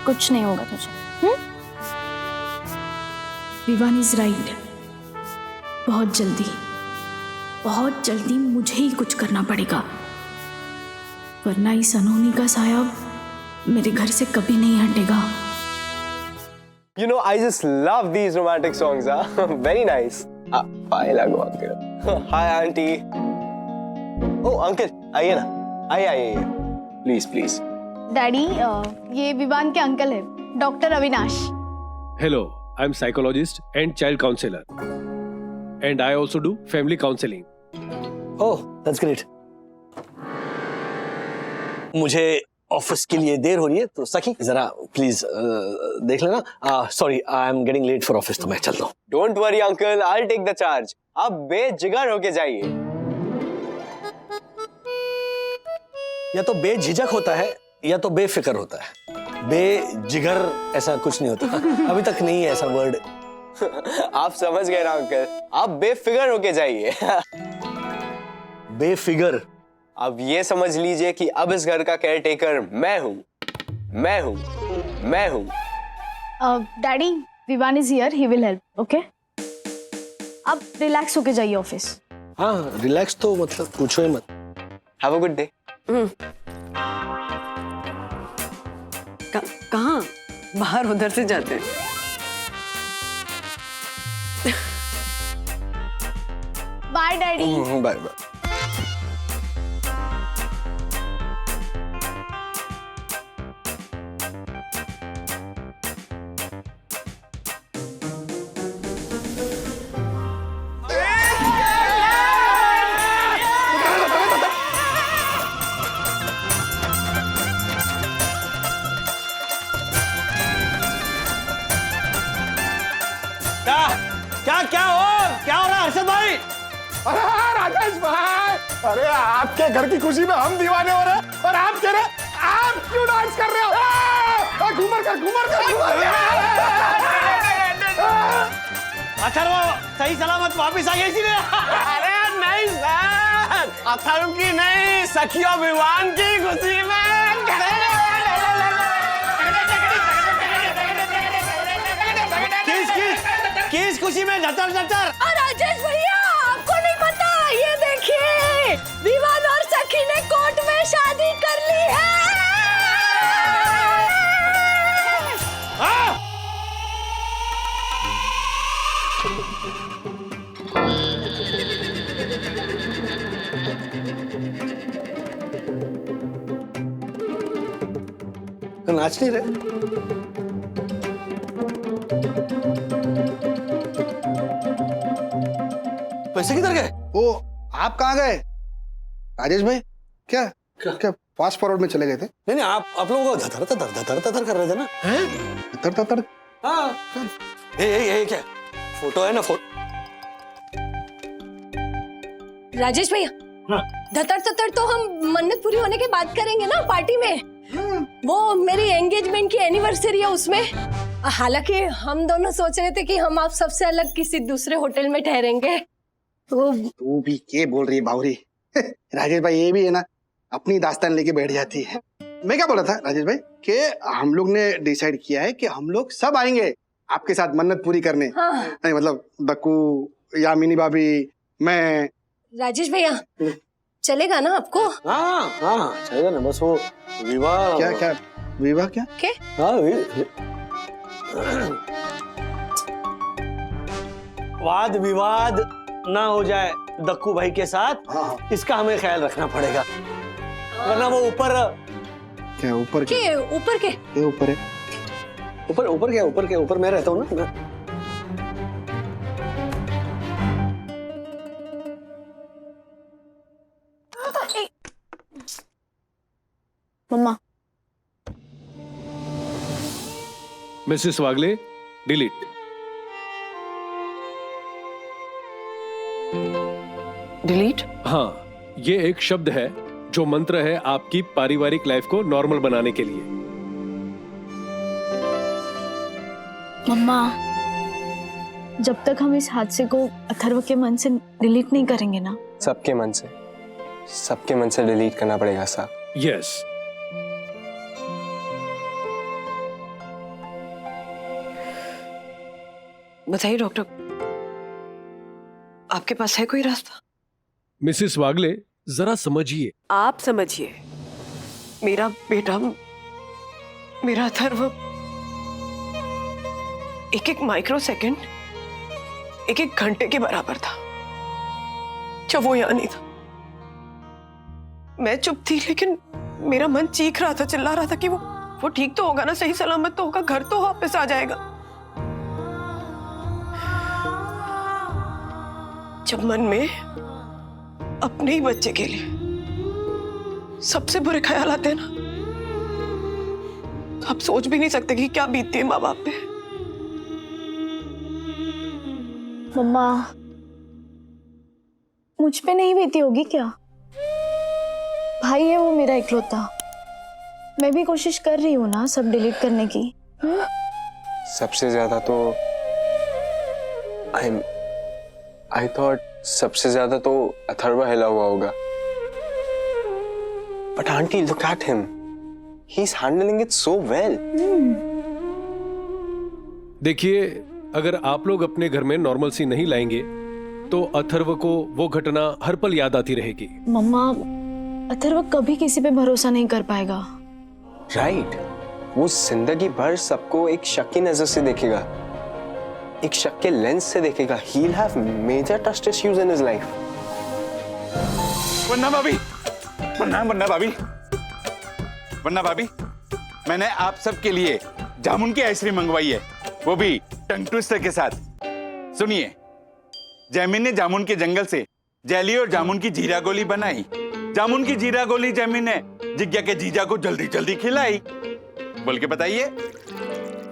कुछ नहीं होगा तुझे। Vivaan is right. बहुत जल्दी मुझे ही कुछ करना पड़ेगा, वरना इस अनहोनी का साया मेरे घर से कभी नहीं हटेगा। You know, I just love these romantic songs. Very nice. Bye, Lago uncle. Hi, auntie. Oh, uncle, आइए ना, आइए, please, please. डैडी, ये विवान के अंकल है, doctor Avinash. Hello, I'm psychologist and child counselor, and I also do family counseling. Oh, that's great. मुझे office के लिए देर हो रही है, तो सखी जरा प्लीज देख लेना। Sorry, I am getting late for office, तो मैं चलता हूँ। Don't worry, uncle. I'll take the charge. आप बेजिगर होके जाइए। या तो बेझिझक होता है या तो बेफिक्र होता है। बेजिगर ऐसा कुछ नहीं होता। अभी तक नहीं है ऐसा वर्ड आप समझ गए ना अंकल, आप बेफिक्र होके जाइए। बेफिगर? अब ये समझ लीजिए कि अब इस घर का केयरटेकर मैं हूँ, मैं हूँ, मैं हूँ। Daddy, Vivaan is here, he will help, okay? अब रिलैक्स होके जाइए ऑफिस। हाँ, रिलैक्स तो मतलब पूछो ही मत। Have a good day. कहाँ? बाहर उधर से जाते हैं। Bye daddy. Bye bye. क्या हो रहा है हर्षद भाई? अरे राजेश भाई, अरे आपके घर की खुशी में हम दीवाने हो रहे हैं और आप कह रहे आप क्यों डांस कर रहे हो? घूमर कर। अथर्व सही सलामत वापस आ गया इसीलिए। अरे नहीं सर, अथर्व की नहीं, सखियों विवान की खुशी में। किस खुशी में झटर? राजेश भैया, आपको नहीं पता, ये देखिए विवान और सखी ने कोर्ट में शादी कर ली है। तो नाच नहीं रहे? पैसे किधर गए? वो आप कहाँ गए राजेश भाई? क्या फास्ट फॉरवर्ड में चले गए थे? नहीं, आप लोगों को धतर कर रहे थे ना? धतर? हाँ। ये क्या फोटो है ना? राजेश भैया, धतर तो हम मन्नत पूरी होने के बाद करेंगे ना पार्टी में। वो मेरी एंगेजमेंट की एनिवर्सरी है उसमें। हालांकि हम दोनों सोच रहे थे कि हम आप सबसे अलग किसी दूसरे होटल में ठहरेंगे। तो तू भी क्या बोल रही है बावरी? राजेश भाई ये भी है ना, अपनी दास्तान लेके बैठ जाती है। मैं क्या बोला था राजेश भाई कि हम लोग ने डिसाइड किया है कि हम लोग सब आएंगे आपके साथ मन्नत पूरी करने। हाँ। नहीं मतलब दक्कू, यामिनी भाभी, मैं। राजेश भैया चलेगा ना आपको? हाँ चलेगा ना। बस वो विवाह क्या विवाह क्या? हाँ वाद विवाद ना हो जाए दक्कू भाई के साथ, इसका हमें ख्याल रखना पड़ेगा, वरना वो ऊपर क्या ऊपर ऊपर है ऊपर मैं रहता हूँ ना। मम्मा। मिसेस वागले, डिलीट। डिलीट? हाँ, ये एक शब्द है जो मंत्र है आपकी पारिवारिक लाइफ को नॉर्मल बनाने के लिए। मम्मा, जब तक हम इस हादसे को अथर्व के मन से डिलीट नहीं करेंगे ना। सबके मन से डिलीट करना पड़ेगा साहब। यस। बताइए डॉक्टर, आपके पास है कोई रास्ता? मिसेस वागले, जरा समझिए। आप समझिए, मेरा बेटा, मेरा अथर्व एक माइक्रो सेकंड, एक घंटे के बराबर था जब वो यहाँ नहीं था। मैं चुप थी, लेकिन मेरा मन चीख रहा था, चिल्ला रहा था कि वो ठीक तो होगा ना, सही सलामत तो होगा, घर तो वापस आ जाएगा। जब मन में अपने ही बच्चे के लिए सबसे बुरे ख्याल आते हैं ना, तो आप सोच भी नहीं सकते कि क्या बीतती है माँ बाप पे। मम्मा, मुझ पे नहीं बीती होगी क्या? भाई है वो मेरा इकलौता। मैं भी कोशिश कर रही हूँ ना सब डिलीट करने की। सबसे ज्यादा तो आई थॉट सबसे ज्यादा तो अथर्व हिला हुआ होगा। But aunty look at him, he is handling it so well. देखिए, अगर आप लोग अपने घर में नॉर्मलसी नहीं लाएंगे तो अथर्व को वो घटना हर पल याद आती रहेगी। मम्मा, अथर्व कभी किसी पे भरोसा नहीं कर पाएगा। राइट, वो जिंदगी भर सबको एक शक की नजर से देखेगा, एक शक के लेंस से देखेगा। He'll have major trust issues in his life. वन्ना भाभी, वन्ना भाभी, वन्ना भाभी, मैंने आप सबके लिए जामुन की आइसक्रीम मंगवाई है, वो भी टंग ट्विस्टर के साथ। सुनिए, जैमिन ने जामुन के जंगल से जेली और जामुन की जीरा गोली बनाई। जामुन की जीरा गोली जैमिन ने जिज्ञा के जीजा को जल्दी जल्दी खिलाई। बोल के बताइए।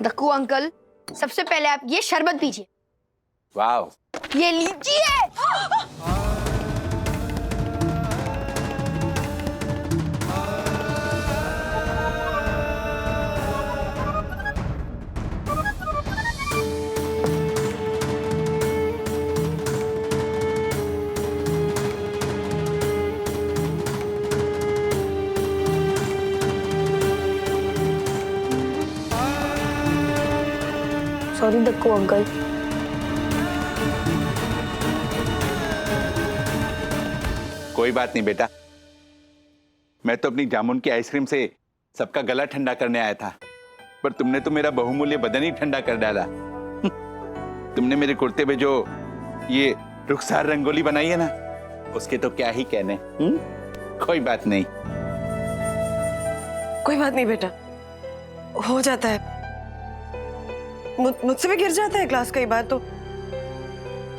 दक्कू अंकल, सबसे पहले आप ये शरबत पीजिए। वाव, ये लीजिए। Sorry Dakku uncle. कोई बात नहीं बेटा, मैं तो अपनी जामुन की आइसक्रीम से सबका गला ठंडा करने आया था, पर तुमने तो मेरा बहुमूल्य बदन ही ठंडा कर डाला। तुमने मेरे कुर्ते पे जो ये रुखसार रंगोली बनाई है ना, उसके तो क्या ही कहने। कोई बात नहीं। कोई बात नहीं बेटा, हो जाता है, मुझसे भी गिर जाता है ग्लास कई बार, तो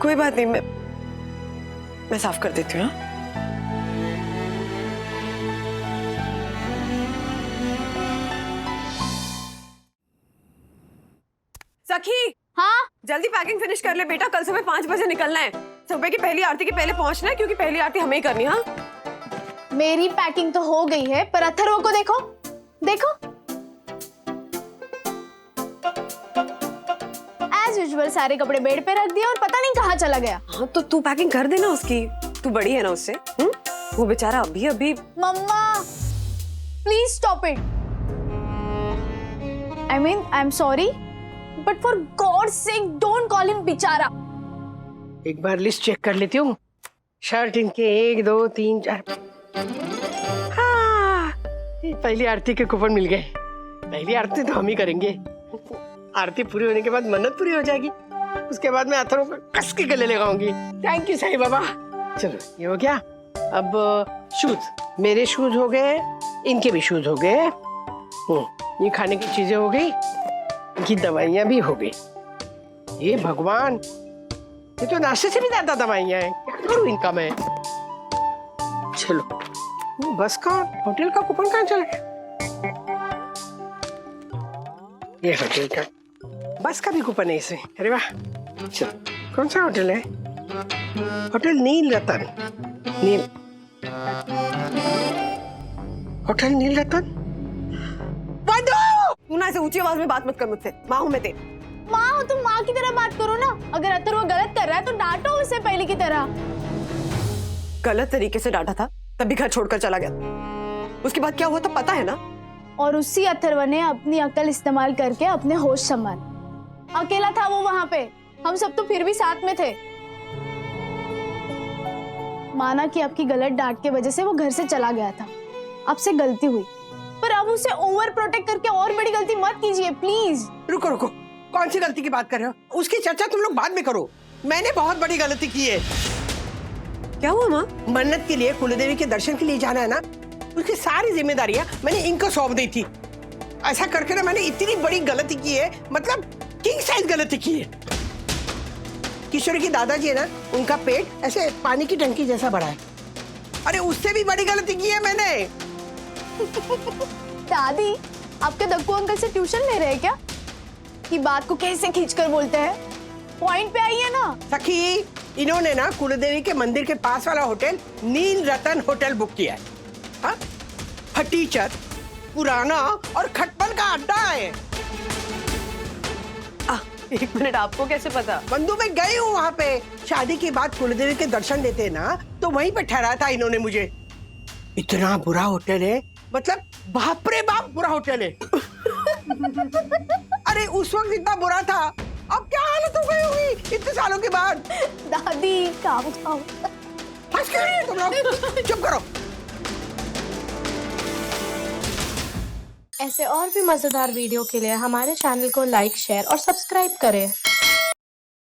कोई बात नहीं, मैं साफ कर देती हूँ। सखी, हाँ जल्दी पैकिंग फिनिश कर ले बेटा, कल सुबह 5 बजे निकलना है। सुबह की पहली आरती के पहले पहुंचना है, क्योंकि पहली आरती हमें ही करनी है। हाँ मेरी पैकिंग तो हो गई है, पर अथर्व को देखो देखो, एज यूजुअल सारे कपड़े बेड पे रख दिए और पता नहीं कहाँ चला गया। हाँ तो तू पैकिंग कर देना उसकी, तू बड़ी है ना उससे। वो बेचारा अभी अभी। मम्मा please stop it. I mean I am sorry, but for God sake don't call him बेचारा। एक बार लिस्ट चेक कर लेती हूँ। शर्ट इनके 1 2 3 4। हाँ, पहली आरती के कूपन मिल गए। पहली आरती तो हम ही करेंगे। आरती पूरी होने के बाद मन्नत पूरी हो जाएगी, उसके बाद मैं अथर्व को कस के गले लगाऊंगी। थैंक यू साईं बाबा। चलो ये हो गया। अब शूज, मेरे शूज हो गए, इनके भी शूज हो गए, ये खाने की चीजें हो गई, इनकी दवाइयां भी हो गई। ये भगवान, ये तो नाश्ते से भी ज्यादा दवाइयां हैं, क्या करूं इनका मैं। चलो बस का होटल का कूपन कहाँ चला गया? ये होटल का बस का भी कूपन है इसमें। अरे वाह, चलो कौन सा होटल है? होटल नील रतन। होटल नील रतन। तू ना ऐसे ऊंची आवाज में बात मत कर मुझसे, माँ हूं मैं तेरी। माँ हो तुम माँ की तरह बात करो ना। अगर अथर्व गलत कर रहा है तो डांटो उसे पहले की तरह। गलत तरीके से डांटा था तभी घर छोड़कर चला गया, उसके बाद क्या हुआ तो पता है ना। और उसी अथर्व ने अपनी अकल इस्तेमाल करके अपने होश संभाल। अकेला था वो वहां पे, हम सब तो फिर भी साथ में थे। माना कि आपकी गलत डांट के वजह से वो घर से चला गया था, आपसे गलती हुई, पर अब उसे ओवर प्रोटेक्ट करके और बड़ी गलती मत कीजिए प्लीज। रुको रुको, कौन सी गलती की बात कर रहे हो? उसकी चर्चा तुम लोग बाद में करो। मैंने बहुत बड़ी गलती की है। क्या हुआ माँ? मन्नत के लिए, कुलदेवी के दर्शन के लिए जाना है ना, उसकी सारी जिम्मेदारियां मैंने इनको सौंप दी थी। ऐसा करके ना मैंने इतनी बड़ी गलती की है, मतलब किंग साइज गलती की है। किशोरी की दादाजी है ना, उनका पेट ऐसे पानी की टंकी जैसा बड़ा है। अरे उससे भी बड़ी गलती की है मैंने। दादी, आपके दक्कू अंकल से ट्यूशन ले रहे हैं क्या? कि बात को कैसे खींचकर बोलते हैं, पॉइंट पे आइए ना। सखी, इन्होंने ना कुलदेवी के मंदिर के पास वाला होटल नील रतन होटल बुक किया है। हाँ? फटीचर, पुराना और खटपल का अड्डा है। एक मिनट, आपको कैसे पता? बंधु मैं गई हूँ वहाँ पे। शादी के बाद कुलदेवी के दर्शन देते हैं ना, तो वहीं पे ठहराया था इन्होंने मुझे। इतना बुरा होटल है, मतलब बाप रे बाप बुरा होटल है। अरे उस वक्त इतना बुरा था, अब क्या हालत हो गई होगी इतने सालों के बाद। दादी काम खाओ। हंस क्यों रही हो तुम लोग? चुप करो। ऐसे और भी मजेदार वीडियो के लिए हमारे चैनल को लाइक, शेयर और सब्सक्राइब करें।